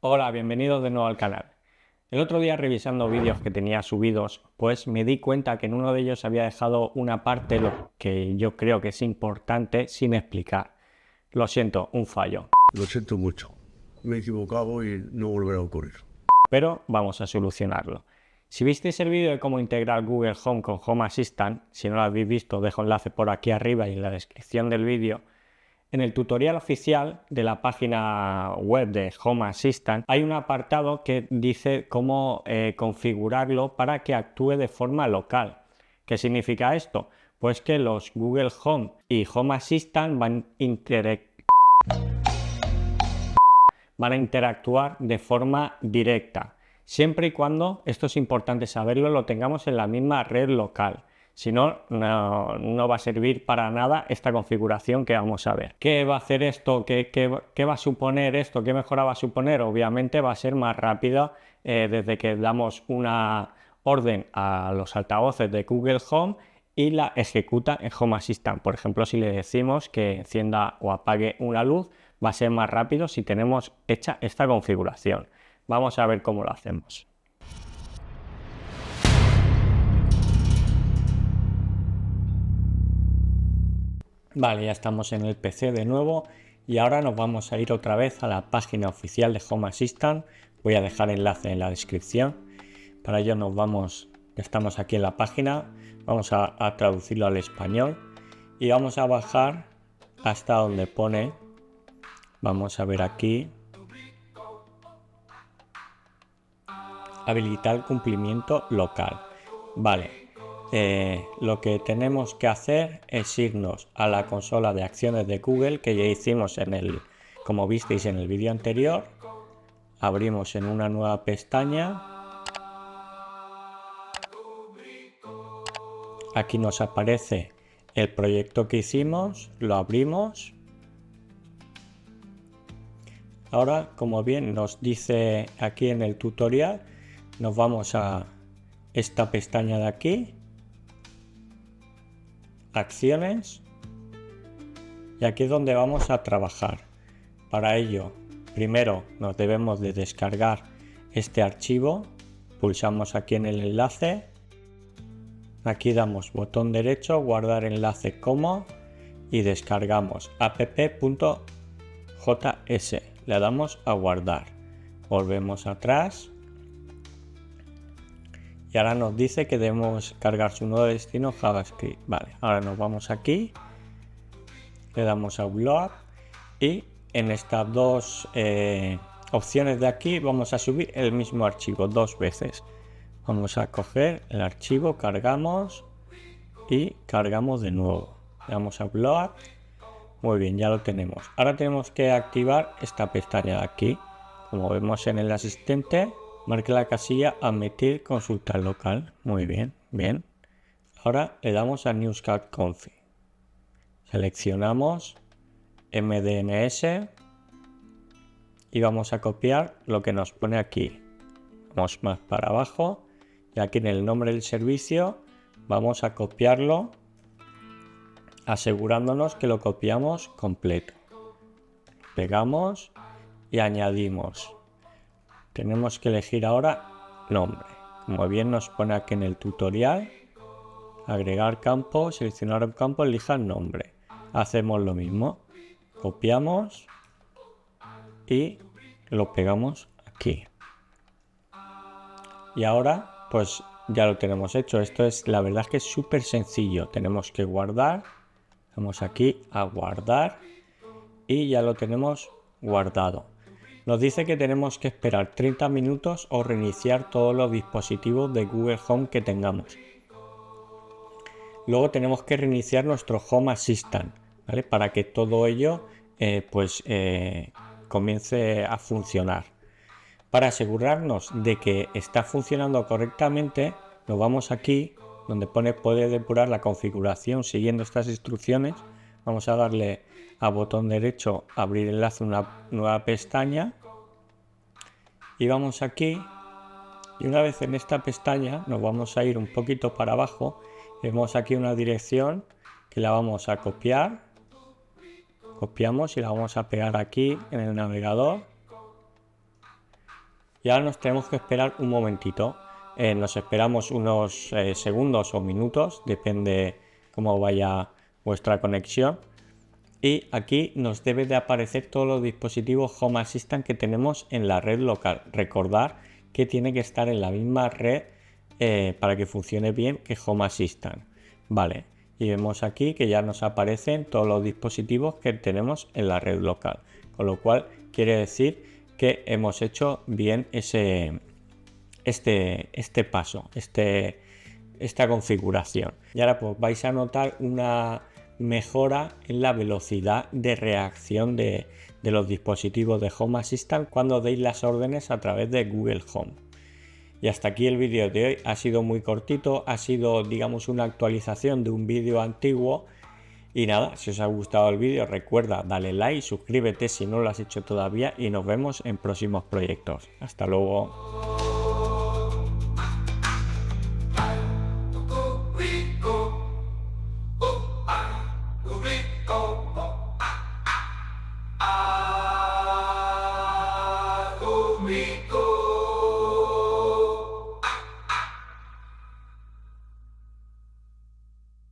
Hola, bienvenidos de nuevo al canal. El otro día revisando vídeos que tenía subidos, pues me di cuenta que en uno de ellos había dejado una parte lo que yo creo que es importante sin explicar. Lo siento, un fallo. Lo siento mucho. Me he equivocado y no volverá a ocurrir. Pero vamos a solucionarlo. Si visteis el vídeo de cómo integrar Google Home con Home Assistant, si no lo habéis visto, dejo enlace por aquí arriba y en la descripción del vídeo. En el tutorial oficial de la página web de Home Assistant hay un apartado que dice cómo configurarlo para que actúe de forma local. ¿Qué significa esto? Pues que los Google Home y Home Assistant van a interactuar de forma directa, siempre y cuando, esto es importante saberlo, lo tengamos en la misma red local. Si no, no va a servir para nada esta configuración que vamos a ver. ¿Qué va a hacer esto? ¿Qué va a suponer esto? ¿Qué mejora va a suponer? Obviamente va a ser más rápida desde que damos una orden a los altavoces de Google Home y la ejecuta en Home Assistant. Por ejemplo, si le decimos que encienda o apague una luz, va a ser más rápido si tenemos hecha esta configuración. Vamos a ver cómo lo hacemos. Vale, ya estamos en el PC de nuevo y ahora nos vamos a ir otra vez a la página oficial de Home Assistant. Voy a dejar enlace en la descripción. Para ello nos vamos, ya estamos aquí en la página, vamos a traducirlo al español y vamos a bajar hasta donde pone, vamos a ver aquí, habilitar el cumplimiento local. Vale. Lo que tenemos que hacer es irnos a la consola de acciones de Google que ya hicimos como visteis en el vídeo anterior. Abrimos en una nueva pestaña. Aquí nos aparece el proyecto que hicimos, lo abrimos. Ahora, como bien nos dice aquí en el tutorial, nos vamos a esta pestaña de aquí. Acciones, y aquí es donde vamos a trabajar. Para ello, primero nos debemos de descargar este archivo, pulsamos aquí en el enlace, aquí damos botón derecho, guardar enlace como y descargamos app.js, le damos a guardar, volvemos atrás. Y ahora nos dice que debemos cargar su nuevo destino JavaScript. Vale, ahora nos vamos aquí, le damos a Upload y en estas dos opciones de aquí vamos a subir el mismo archivo dos veces. Vamos a coger el archivo, cargamos y cargamos de nuevo. Le damos a Upload. Muy bien, ya lo tenemos. Ahora tenemos que activar esta pestaña de aquí. Como vemos en el asistente, marque la casilla admitir consulta local. Muy bien, bien. Ahora le damos a NewsCard Config. Seleccionamos MDNS y vamos a copiar lo que nos pone aquí. Vamos más para abajo y aquí en el nombre del servicio vamos a copiarlo asegurándonos que lo copiamos completo. Pegamos y añadimos. Tenemos que elegir ahora nombre. Como bien nos pone aquí en el tutorial, agregar campo, seleccionar un campo, elija el nombre. Hacemos lo mismo. Copiamos y lo pegamos aquí. Y ahora pues ya lo tenemos hecho. Esto es, la verdad es que es súper sencillo. Tenemos que guardar. Vamos aquí a guardar y ya lo tenemos guardado. Nos dice que tenemos que esperar 30 minutos o reiniciar todos los dispositivos de Google Home que tengamos. Luego tenemos que reiniciar nuestro Home Assistant, ¿vale? Para que todo ello comience a funcionar. Para asegurarnos de que está funcionando correctamente, nos vamos aquí donde pone poder depurar la configuración siguiendo estas instrucciones. Vamos a darle a botón derecho, abrir enlace, una nueva pestaña. Y vamos aquí y una vez en esta pestaña nos vamos a ir un poquito para abajo. Vemos aquí una dirección que la vamos a copiar. Copiamos y la vamos a pegar aquí en el navegador. Y ahora nos tenemos que esperar un momentito. Nos esperamos unos segundos o minutos, depende cómo vaya vuestra conexión. Y aquí nos debe de aparecer todos los dispositivos Home Assistant que tenemos en la red local. Recordar que tiene que estar en la misma red para que funcione bien que Home Assistant. Vale, y vemos aquí que ya nos aparecen todos los dispositivos que tenemos en la red local. Con lo cual quiere decir que hemos hecho bien este paso, esta configuración. Y ahora pues vais a notar una mejora en la velocidad de reacción de los dispositivos de Home Assistant cuando deis las órdenes a través de Google Home. Y hasta aquí el vídeo de hoy. Ha sido muy cortito, ha sido digamos una actualización de un vídeo antiguo. Y nada, si os ha gustado el vídeo recuerda, dale like, suscríbete si no lo has hecho todavía y nos vemos en próximos proyectos. Hasta luego.